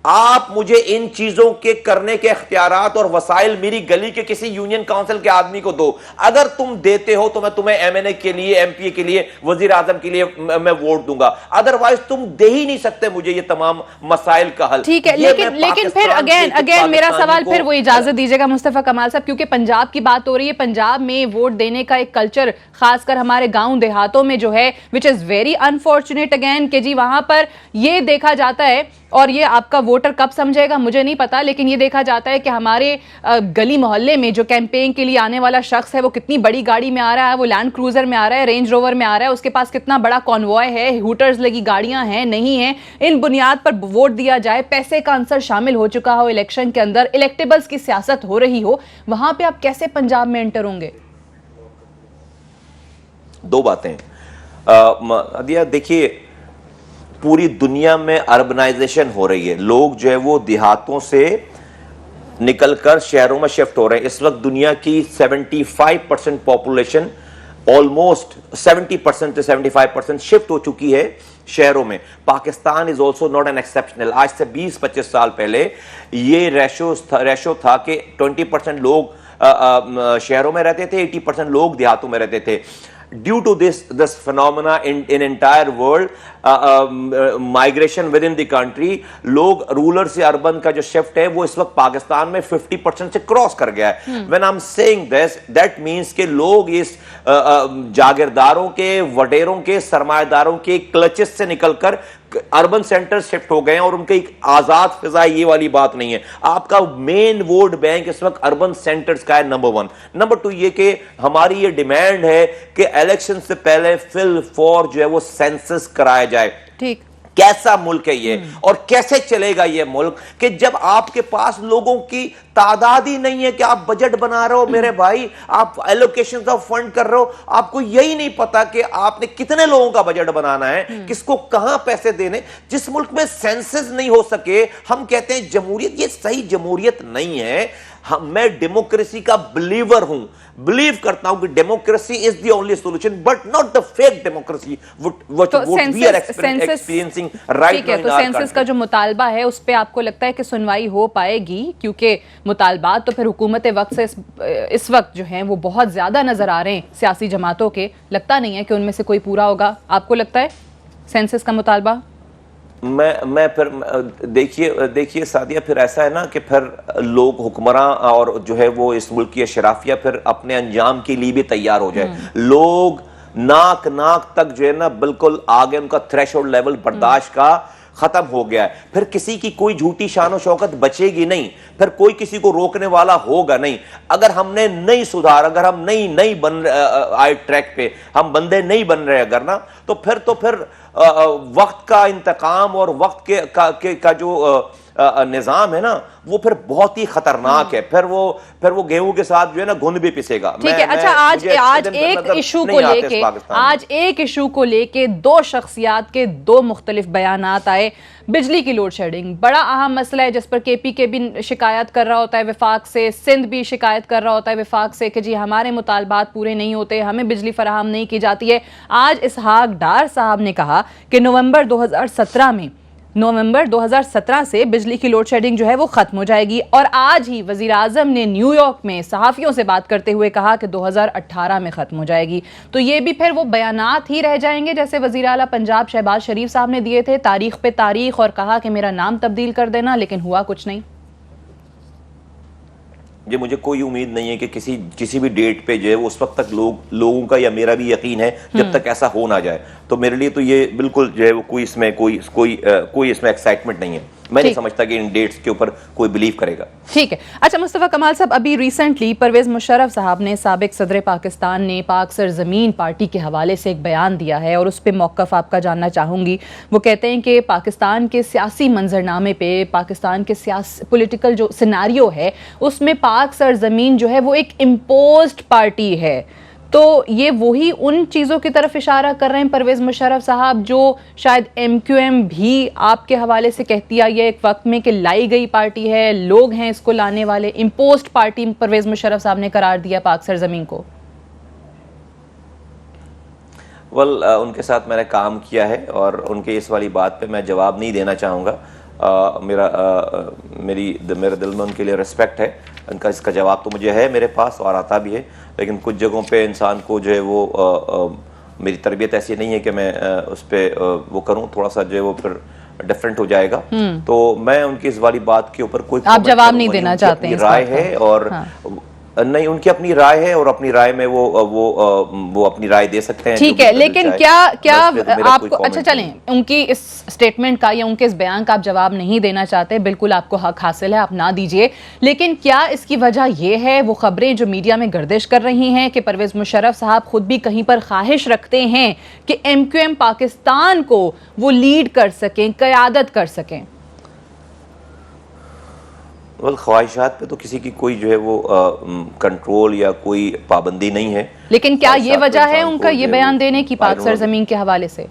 आप मुझे इन चीजों के करने के इख्तियारात और वसाइल मेरी गली के किसी यूनियन काउंसिल के आदमी को दो। अगर तुम देते हो तो मैं तुम्हें MNA के लिए, MPA के लिए, वजीर आजम के लिए मैं वोट दूंगा, अदरवाइज तुम दे ही नहीं सकते मुझे ये तमाम मसाइल का हल। ठीक है, लेकिन फिर अगेन मेरा सवाल फिर वो इजाजत दीजिएगा मुस्तफा कमाल साहब, क्योंकि पंजाब की बात हो रही है, पंजाब में वोट देने का एक कल्चर खासकर हमारे गांव देहातों में जो है, which is very unfortunate again, कि जी वहां पर ये देखा जाता है, और ये आपका वोटर कब समझेगा मुझे नहीं पता, लेकिन ये देखा जाता है कि हमारे गली मोहल्ले में जो कैंपेन के लिए आने वाला शख्स है वो कितनी बड़ी गाड़ी में आ रहा है, वो लैंड क्रूजर में आ रहा है, रेंज रोवर में आ रहा है, उसके पास कितना बड़ा कॉन्वॉय है, हूटर्स लगी गाड़ियां हैं नहीं है, इन बुनियाद पर वोट दिया जाए, पैसे का अंसर शामिल हो चुका हो इलेक्शन के अंदर, इलेक्टेबल्स की सियासत हो रही हो, वहां पे आप कैसे पंजाब में एंटर होंगे? 2 बातें अदिया, देखिए पूरी दुनिया में अर्बनाइजेशन हो रही है, लोग जो है वो देहातों से निकलकर शहरों में शिफ्ट हो रहे हैं। इस वक्त दुनिया की 75% पॉपुलेशन, ऑलमोस्ट 70% से 75% शिफ्ट हो चुकी है शहरों में। Pakistan is also not an exceptional. आज से 20-25 साल पहले ये रेशो था कि 20% लोग शहरों में रहते थे, 80% लोग देहातों में रहते थे। Due to this phenomena in entire world, migration within the country, लोग रूरल से अर्बन का जो शिफ्ट है वो इस वक्त पाकिस्तान में 50% से क्रॉस कर गया है। When I'm saying this, that means कि लोग इस जागीरदारों के, वडेरों के, सरमाएदारों के क्लचेस से निकलकर अर्बन सेंटर शिफ्ट हो गए हैं और उनकी एक आजाद फिजा, ये वाली बात नहीं है। आपका मेन वोट बैंक इस वक्त अर्बन सेंटर्स का है, नंबर 1। नंबर 2 ये कि हमारी ये डिमांड है कि इलेक्शन से पहले फिल फॉर जो है वो सेंसस कराया जाए। ठीक, कैसा मुल्क है ये और कैसे चलेगा ये मुल्क कि जब आपके पास लोगों की तादाद ही नहीं है कि आप बजट बना रहे हो मेरे भाई, आप एलोकेशन ऑफ फंड कर रहे हो, आपको यही नहीं पता कि आपने कितने लोगों का बजट बनाना है, किसको कहां पैसे देने। जिस मुल्क में सेंसस नहीं हो सके, हम कहते हैं जमहूरियत, ये सही जमहूरियत नहीं है। मैं डेमोक्रेसी का बिलीवर हूं, बिलीव करता हूं कि democracy is the only solution, but not the fake democracy what we are experiencing right ठीक है, तो सेंसस का जो मुतालबा है उस पे आपको लगता है कि सुनवाई हो पाएगी? क्योंकि मुतालबात तो फिर हुकूमत वक्त से इस वक्त जो हैं वो बहुत ज्यादा नजर आ रहे हैं सियासी जमातों के, लगता नहीं है कि उनमें से कोई पूरा होगा। आपको लगता है सेंसस का मुतालबा? मैं फिर देखिए सादिया, फिर ऐसा है ना कि फिर लोग हुक्मरान और जो है वो इस मुल्क की अशराफिया फिर अपने अंजाम के लिए भी तैयार हो जाए। लोग नाक तक जो है ना बिल्कुल आगे, उनका थ्रेशोल्ड लेवल बर्दाश्त का खत्म हो गया है। फिर किसी की कोई झूठी शान शौकत बचेगी नहीं, फिर कोई किसी को रोकने वाला होगा नहीं। अगर हमने नहीं सुधार, अगर हम नहीं बन आए ट्रैक पे, हम बंदे नहीं बन रहे अगर ना, तो फिर वक्त का इंतकाम और वक्त का जो निजाम है ना वो फिर बहुत ही खतरनाक है। फिर वो गेहूं के साथ जो है ना घुन भी पिसेगा। ठीक है, अच्छा आज एक इशू को लेके दो शख्सियात के दो मुख्तलिफ बयानात आए। बिजली की लोड शेडिंग बड़ा अहम मसला है जिस पर KPK भी शिकायत कर रहा होता है विफाक से, सिंध भी शिकायत कर रहा होता है विफाक से कि जी हमारे मुतालबात पूरे नहीं होते, हमें बिजली फराहम नहीं की जाती है। आज इसहाक डार साहब ने कहा कि नवंबर 2017 से बिजली की लोड शेडिंग जो है वो खत्म हो जाएगी। और आज ही वजीर आजम ने न्यूयॉर्क में सहाफ़ियों से बात करते हुए कहा कि 2018 में खत्म हो जाएगी। तो ये भी फिर वो बयानात ही रह जाएंगे जैसे वजीर आला पंजाब शहबाज शरीफ साहब ने दिए थे, तारीख पे तारीख, और कहा कि मेरा नाम तब्दील कर देना, लेकिन हुआ कुछ नहीं। ये मुझे कोई उम्मीद नहीं है कि किसी भी डेट पे जो है उस वक्त तक लोगों का या मेरा भी यकीन है जब तक ऐसा हो ना जाए। तो मेरे लिए तो ये बिल्कुल जो है वो कोई इसमें एक्साइटमेंट नहीं है। मैं नहीं समझता कि इन डेट्स के ऊपर कोई बिलीव करेगा। ठीक है, अच्छा मुस्तफ़ा कमाल साहब, अभी रिसेंटली परवेज मुशर्रफ साहब ने, साबिक सदर पाकिस्तान ने पाक सरजमीन पार्टी के हवाले से एक बयान दिया है और उस पर मौक़िफ़ आपका जानना चाहूँगी। वो कहते हैं कि पाकिस्तान के सियासी मंजरनामे पे, पाकिस्तान के पॉलिटिकल जो सिनारियो है उसमें पाक सरजमीन जो है वो एक इम्पोज्ड पार्टी है। तो ये वही उन चीज़ों की तरफ इशारा कर रहे हैं परवेज मुशर्रफ साहब जो शायद MQM भी आपके हवाले से कहती आई है एक वक्त में कि लाई गई पार्टी है, लोग हैं इसको लाने वाले, इम्पोज्ड पार्टी परवेज मुशर्रफ साहब ने करार दिया पाक सरजमीन को। उनके साथ मैंने काम किया है और उनके इस वाली बात पे मैं जवाब नहीं देना चाहूँगा। मेरे दिल में उनके लिए रिस्पेक्ट है, उनका इसका जवाब तो मुझे है मेरे पास और आता भी है, लेकिन कुछ जगहों पे इंसान को जो है वो मेरी तरबियत ऐसी नहीं है कि मैं उस पर वो करूं, थोड़ा सा जो है वो फिर डिफरेंट हो जाएगा। तो मैं उनकी इस वाली बात के ऊपर कोई आप जवाब नहीं देना चाहते हैं? राय है और नहीं, उनकी अपनी राय है और अपनी राय में वो अपनी राय दे सकते हैं। ठीक है, लेकिन क्या आपको, अच्छा चलें, उनकी इस स्टेटमेंट का या उनके इस बयान का आप जवाब नहीं देना चाहते, बिल्कुल आपको हक हासिल है, आप ना दीजिए। लेकिन क्या इसकी वजह यह है, वो खबरें जो मीडिया में गर्दिश कर रही हैं कि परवेज मुशर्रफ साहब खुद भी कहीं पर ख्वाहिश रखते हैं कि MQM पाकिस्तान को वो लीड कर सकें, क़यादत कर सकें? ख्वाहिशात पे तो किसी की कोई जो है वो कंट्रोल या कोई पाबंदी नहीं है। लेकिन क्या ये वजह है उनका ये बयान देने की पाक सरजमीन के हवाले से?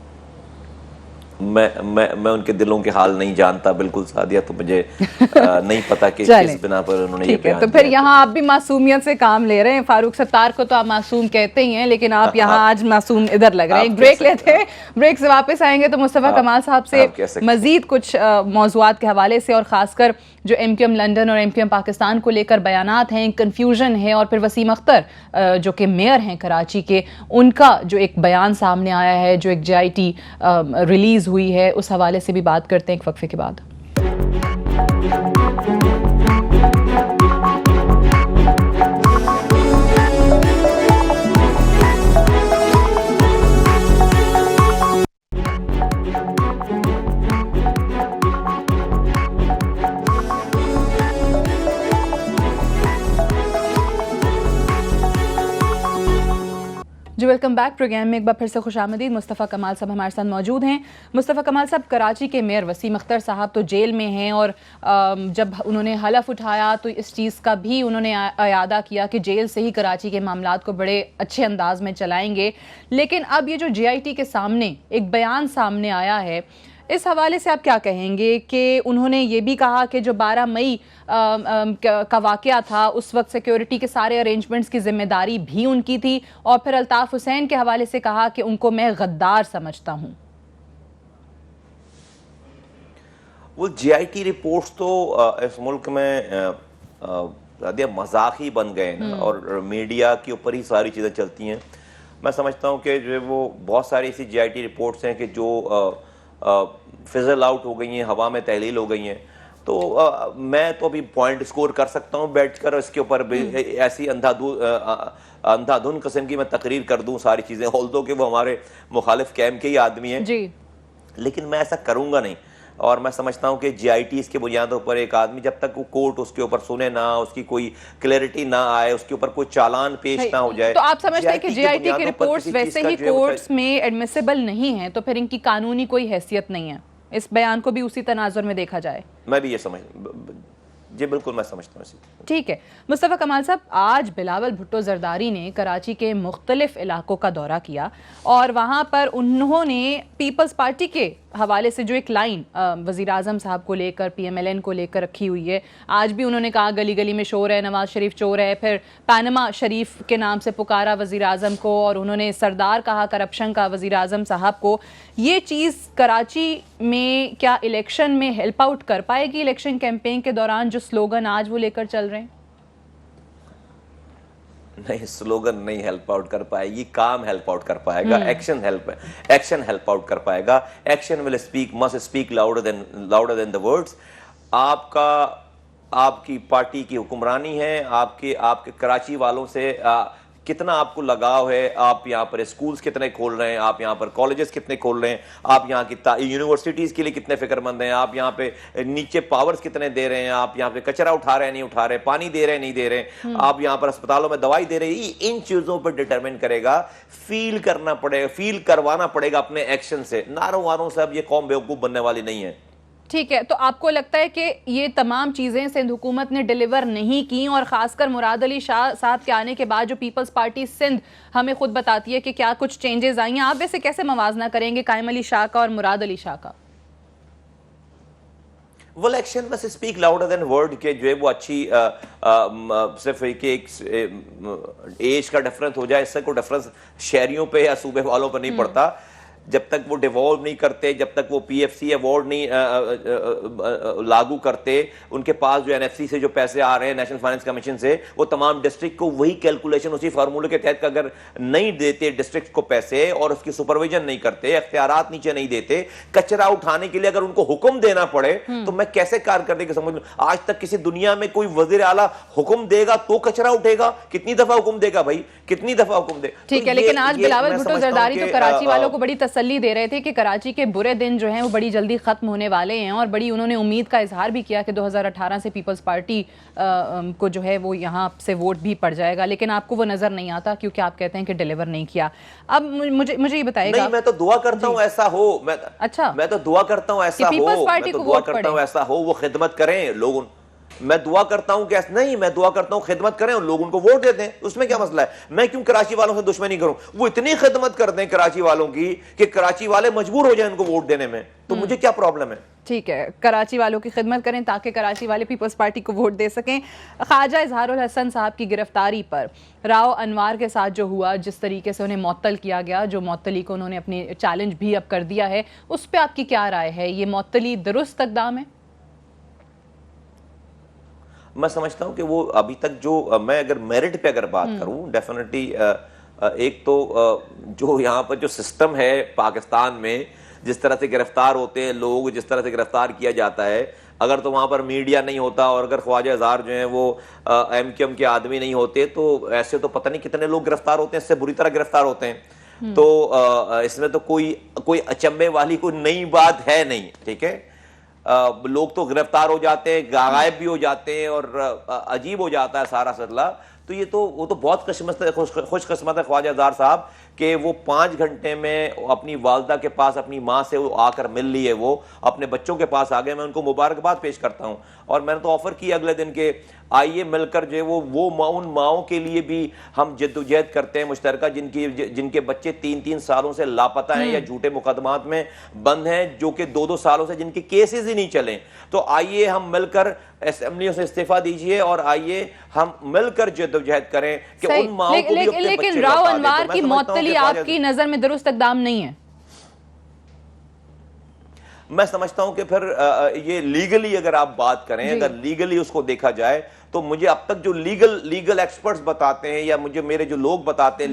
मैं उनके दिलों के हाल नहीं जानता बिल्कुल सादिया, तो मुझे नहीं पता कि किस बिना पर उन्होंने ये बयान दिया। तो फिर यहाँ आप भी मासूमियत से काम ले रहे हैं। फारूक सत्तार को तो आप मासूम कहते ही हैं, लेकिन आप यहाँ आज मासूम इधर लग रहे हैं। ब्रेक लेते हैं, ब्रेक से वापस आएंगे तो मुस्तफ़ा कमाल साहब से मजीद कुछ मौज़ूआत के हवाले से और ख़ासकर जो MQM लंदन और MQM पाकिस्तान को लेकर बयानात हैं, कन्फ्यूजन है, और फिर वसीम अख्तर जो कि मेयर हैं कराची के, उनका जो एक बयान सामने आया है, जो एक JIT रिलीज़ हुई है, उस हवाले से भी बात करते हैं एक वक्फे के बाद। जी वेलकम बैक। प्रोग्राम में एक बार फिर से खुशामदीद। मुस्तफ़ा कमाल साहब हमारे साथ मौजूद हैं। मुस्तफ़ा कमाल साहब, कराची के मेयर वसीम अख्तर साहब तो जेल में हैं और जब उन्होंने हलफ उठाया तो इस चीज़ का भी उन्होंने अयादा किया कि जेल से ही कराची के मामलात को बड़े अच्छे अंदाज में चलाएंगे। लेकिन अब ये जो JIT के सामने एक बयान सामने आया है, इस हवाले से आप क्या कहेंगे कि उन्होंने ये भी कहा कि जो 12 मई का वाकया था उस वक्त सिक्योरिटी के सारे अरेंजमेंट्स की जिम्मेदारी भी उनकी थी, और फिर अल्ताफ हुसैन के हवाले से कहा कि उनको मैं गद्दार समझता हूं। वो जीआईटी रिपोर्ट्स तो इस मुल्क में मजाक ही बन गए ना, और मीडिया के ऊपर ही सारी चीज़ें चलती हैं। मैं समझता हूँ कि जो वो बहुत सारी ऐसी जीआईटी रिपोर्ट्स हैं कि जो फिजल आउट हो गई हैं, हवा में तहलील हो गई हैं। तो मैं तो अभी पॉइंट स्कोर कर सकता हूँ बैठकर, इसके ऊपर ऐसी अंधाधुन किस्म की मैं तकरीर कर दूँ सारी चीज़ें, ऑल्दो कि वो हमारे मुखालिफ कैम्प के ही आदमी हैं जी, लेकिन मैं ऐसा करूँगा नहीं। और मैं समझता हूं कि जीआईटीज़ के बुनियादों पर एक आदमी जब तक वो कोर्ट उसके ऊपर सुने ना, उसकी कोई क्लैरिटी ना आए, उसके ऊपर कोई चालान पेश ना हो जाए। तो आप समझते हैं कि जीआईटी की रिपोर्ट्स वैसे ही कोर्ट्स में एडमिसिबल नहीं है, तो फिर इनकी कानूनी कोई हैसियत नहीं है? इस बयान को भी उसी तनाजुर में देखा जाए? मैं भी ये समझ, जी बिल्कुल मैं समझता हूँ। ठीक है मुस्तफ़ा कमाल साहब, आज बिलावल भुट्टो जरदारी ने कराची के मुख्तलिफ इलाकों का दौरा किया और वहाँ पर उन्होंने पीपल्स पार्टी के हवाले से जो एक लाइन वज़ीर आज़म साहब को लेकर, PMLN को लेकर रखी हुई है, आज भी उन्होंने कहा गली गली में शोर है, नवाज शरीफ चोर है, फिर पनामा शरीफ के नाम से पुकारा वज़ीर आज़म को, और उन्होंने सरदार कहा करप्शन का वज़ीर आज़म साहब को। ये चीज़ कराची में क्या इलेक्शन में हेल्प आउट कर पाएगी, इलेक्शन कैंपेन के दौरान जो स्लोगन आज वो लेकर चल रहे हैं? नहीं, स्लोगन नहीं हेल्प आउट कर पाएगी, काम हेल्प आउट कर पाएगा, एक्शन हेल्प आउट कर पाएगा। Action will speak, must speak louder than the words. आपकी पार्टी की हुक्मरानी है, आपके कराची वालों से कितना आपको लगाव है, आप यहाँ पर स्कूल्स कितने खोल रहे हैं, आप यहाँ पर कॉलेजेस कितने खोल रहे हैं, आप यहाँ की यूनिवर्सिटीज़ के लिए कितने फिक्रमंद हैं, आप यहाँ पे नीचे पावर्स कितने दे रहे हैं, आप यहाँ पे कचरा उठा रहे हैं नहीं उठा रहे, पानी दे रहे हैं नहीं दे रहे, आप यहाँ पर अस्पतालों में दवाई दे रहे हैं, इन चीज़ों पर डिटरमिन करेगा। फील करना पड़ेगा, फील करवाना पड़ेगा अपने एक्शन से। नारों वारों से अब ये कौम बेवकूफ़ बनने वाली नहीं है। ठीक है, तो आपको लगता है कि ये तमाम चीज़ें सिंध हुकूमत ने डिलीवर नहीं की, और ख़ासकर मुराद अली शाह साहब के आने के बाद जो पीपल्स पार्टी सिंध हमें खुद बताती है कि क्या कुछ चेंजेस आई हैं, आप वैसे कैसे मवाजना करेंगे कायम अली शाह का और मुराद अली शाह का? वो एक्शन बस स्पीक लाउडर देन वर्ड के जो है वो अच्छी सिर्फ एक एज का डिफरेंस हो जाए, इससे कोई डिफरेंस शहरियों पे या सूबे वालों पर नहीं पड़ता। जब तक वो डिवॉल्व नहीं करते, जब तक वो PFC अवार्ड नहीं लागू करते, उनके पास जो NFC से जो पैसे आ रहे हैं, नेशनल फाइनेंस कमीशन से, वो तमाम डिस्ट्रिक्ट को वही कैलकुलेशन उसी फार्मूले के तहत अगर नहीं देते डिस्ट्रिक्ट को पैसे और उसकी सुपरविजन नहीं करते, इख्तियारात नीचे नहीं देते, कचरा उठाने के लिए अगर उनको हुक्म देना पड़े तो मैं कैसे कारकर्दगी समझ लूं? आज तक किसी दुनिया में कोई वजीर आला हुक्म देगा तो कचरा उठेगा? कितनी दफा हुक्म देगा भाई, कितनी दफा हुक्म दे? ठीक है, लेकिन आज बिलावल भुट्टो जरदारी तो कराची वालों को बड़ी तसल्ली दे रहे थे कि कराची के बुरे दिन जो हैं वो बड़ी जल्दी खत्म होने वाले हैं, और बड़ी उन्होंने उम्मीद का इजहार भी किया कि 2018 से पीपल्स पार्टी को जो है वो यहाँ से वोट भी पड़ जाएगा, लेकिन आपको वो नजर नहीं आता क्योंकि आप कहते हैं कि डिलीवर नहीं किया। अब मुझे ये बताइएगा। नहीं, मैं तो दुआ करता हूँ ऐसा हो। अच्छा, मैं तो दुआ करता हूँ ऐसा हो, मैं तो दुआ करता हूँ ऐसा हो, वो खिदमत करें लोग। मैं दुआ करता हूं कि नहीं, मैं दुआ करता हूं खिदमत करें और लोग उनको वोट देते हैं, उसमें क्या मसला है? मैं क्यों कराची वालों से दुश्मनी करूं? वो इतनी खिदमत करते हैं कराची वालों की कि कराची वाले मजबूर हो जाए उनको वोट देने में, तो मुझे क्या प्रॉब्लम है? ठीक है, कराची वालों की खिदमत करें ताकि कराची वाले पीपल्स पार्टी को वोट दे सकें। ख्वाजा इजहारुल हसन साहब की गिरफ्तारी पर राव अनवार के साथ जो हुआ, जिस तरीके से उन्हें मुअत्तल किया गया, जो मुअत्तली को उन्होंने अपनी चैलेंज भी अब कर दिया है, उस पर आपकी क्या राय है? ये मुअत्तली दुरुस्त इक़दाम है? मैं समझता हूं कि वो अभी तक जो मैं अगर मेरिट पे अगर बात करूं, डेफिनेटली एक तो जो यहाँ पर जो सिस्टम है पाकिस्तान में, जिस तरह से गिरफ्तार होते हैं लोग, जिस तरह से गिरफ्तार किया जाता है, अगर तो वहाँ पर मीडिया नहीं होता और अगर ख्वाजा इजहार जो है वो MQM के आदमी नहीं होते, तो ऐसे तो पता नहीं कितने लोग गिरफ्तार होते हैं, इससे बुरी तरह गिरफ्तार होते हैं। तो इसमें तो कोई अचंभे वाली कोई नई बात है नहीं। ठीक है, लोग तो गिरफ्तार हो जाते हैं, गायब भी हो जाते हैं और अजीब हो जाता है सारा सिलसिला। तो वो तो बहुत खुशकिस्मत है ख्वाजा इजहार साहब कि वो 5 घंटे में अपनी वालदा के पास अपनी माँ से वो आकर मिल लिए, वो अपने बच्चों के पास आ गए। मैं उनको मुबारकबाद पेश करता हूँ और मैंने तो ऑफर किया अगले दिन के आइए मिलकर जो है वो उन माओं के लिए भी हम जद्दोजहद करते हैं मुश्तरका, जिनके बच्चे 3-3 सालों से लापता हैं या झूठे मुकदमात में बंद हैं, जो कि 2-2 सालों से जिनके केसेस ही नहीं चले। तो आइए हम मिलकर असेंबलियों से इस्तीफा दीजिए और आइए हम मिलकर जद्दोजहद करें कि उन माओं को भी अपने लेकिन बच्चे राव लौटा दें। अनवार तो की मैं समझता हूं मौतली कि आपकी नजर में दुरुस्त इक़दाम नहीं है। मैं समझता हूं कि फिर ये लीगली अगर आप बात करें, अगर लीगली उसको देखा जाए तो मुझे अब तक जो लीगल एक्सपर्ट्स बताते हैं या मुझे मेरे जो लोग बताते हैं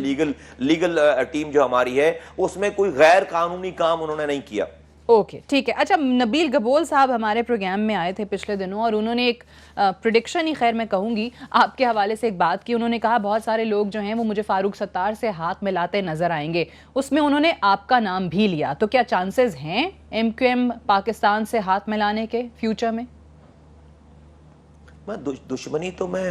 लीगल टीम जो हमारी है, उसमें कोई गैर कानूनी काम उन्होंने नहीं किया। ओके, ठीक है। अच्छा, नबील गबोल साहब हमारे प्रोग्राम में आए थे पिछले दिनों और उन्होंने एक प्रिडिक्शन ही खैर मैं कहूँगी आपके हवाले से एक बात की। उन्होंने कहा बहुत सारे लोग जो हैं वो मुझे फारूक सत्तार से हाथ मिलाते नजर आएंगे। उसमें उन्होंने आपका नाम भी लिया। तो क्या चांसेस हैं MQM पाकिस्तान से हाथ मिलाने के फ्यूचर में? मैं दुश्मनी तो मैं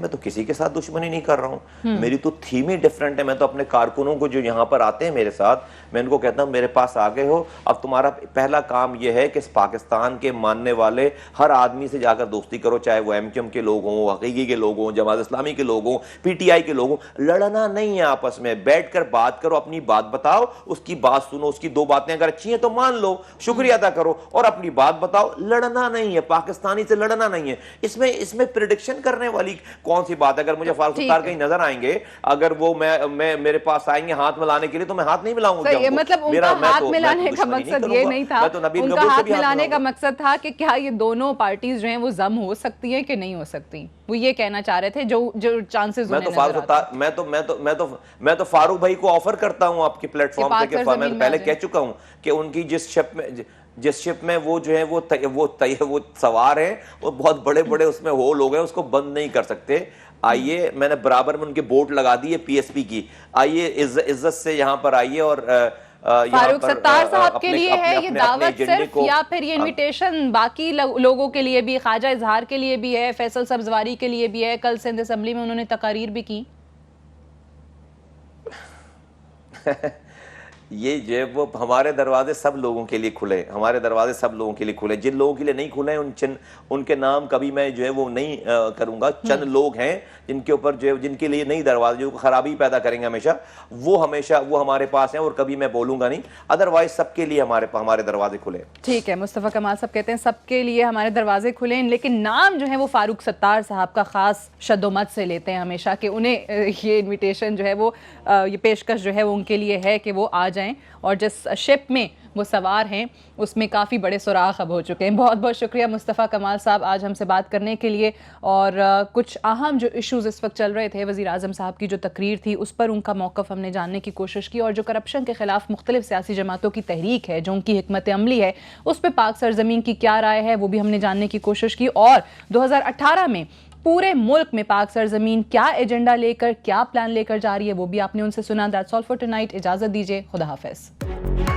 तो किसी के साथ दुश्मनी नहीं कर रहा हूँ। मेरी तो थीम ही डिफरेंट है। मैं तो अपने कारकुनों को जो यहाँ पर आते हैं मेरे साथ, मैं इनको कहता हूँ मेरे पास आ गए हो, अब तुम्हारा पहला काम यह है कि पाकिस्तान के मानने वाले हर आदमी से जाकर दोस्ती करो, चाहे वो MQM के लोग हों, हकीकी के लोग हों, जमात इस्लामी के लोग हों, PTI के लोग हों। लड़ना नहीं है, आपस में बैठकर बात करो, अपनी बात बताओ, उसकी बात सुनो, उसकी 2 बातें अगर अच्छी हैं तो मान लो, शुक्रिया अदा करो और अपनी बात बताओ। लड़ना नहीं है, पाकिस्तानी से लड़ना नहीं है। इसमें प्रेडिक्शन करने वाली कौन सी बात है? अगर मुझे फारूक सत्तार कहीं नजर आएंगे, अगर वो मैं मेरे पास आएंगे हाथ मिलाने के लिए, तो मैं हाथ नहीं मिलाऊंगा। मतलब उनका हाथ मिलाने का मकसद ये नहीं था, उनका हाथ मिलाने का मकसद था कि क्या ये दोनों पार्टीज जो हैं वो जम हो सकती हैं कि नहीं हो सकती, वो ये कहना चाह रहे थे। जो चांसेस मैं तो फारूक भाई को ऑफर करता हूं आपके प्लेटफॉर्म पे, मैं पहले कह चुका हूं कि उनकी जिस शिप में वो जो है वो सवार हैं, वो बहुत बड़े बड़े उसमें होल हो गए, उसको बंद नहीं कर सकते। आइए, मैंने बराबर में उनके बोट लगा दी है PSP की। आइए इज्जत से यहाँ पर आइए और फारूक सत्तार साहब के लिए है ये दावत सिर्फ, या फिर ये इनविटेशन बाकी लोगों के लिए भी, ख्वाजा इजहार के लिए भी है, फैसल सब्जवारी के लिए भी है? कल सिंध असेंबली में उन्होंने तकारीर भी की। ये जो है वो हमारे दरवाजे सब लोगों के लिए खुले, हमारे दरवाजे सब लोगों के लिए खुले। जिन लोगों के लिए नहीं खुले हैं उनके नाम कभी मैं जो है वो नहीं करूंगा। चंद लोग हैं जिनके ऊपर जो है, जिनके लिए नहीं दरवाजे, जो खराबी पैदा करेंगे हमेशा वो हमारे पास हैं और कभी मैं बोलूंगा नहीं। अदरवाइज सबके लिए हमारे दरवाजे खुले। ठीक है, मुस्तफ़ा कमाल साहब कहते हैं सबके लिए हमारे दरवाजे खुले हैं, लेकिन नाम जो है वो फारूक सत्तार साहब का खास शद्दोमत से लेते हैं हमेशा कि उन्हें ये इन्विटेशन जो है वो ये पेशकश जो है वो उनके लिए है कि वो आ जाएं, और जिस शिप में वो सवार हैं उसमें काफ़ी बड़े सुराख अब हो चुके हैं। बहुत बहुत शुक्रिया मुस्तफ़ा कमाल साहब आज हमसे बात करने के लिए। और कुछ अहम जो इश्यूज़ इस वक्त चल रहे थे, वज़ीर आज़म साहब की जो तकरीर थी उस पर उनका मौक़िफ़ हमने जानने की कोशिश की, और जो करप्शन के ख़िलाफ़ मुख्तलिफ सियासी जमातों की तहरीक है, जो उनकी हिकमत अमली है, उस पर पाक सरज़मीन की क्या राय है वो भी हमने जानने की कोशिश की। और 2018 में पूरे मुल्क में पाक सरजमीन क्या एजेंडा लेकर, क्या प्लान लेकर जा रही है, वो भी आपने उनसे सुना। That's all for tonight. इजाजत दीजिए, खुदा हाफिज।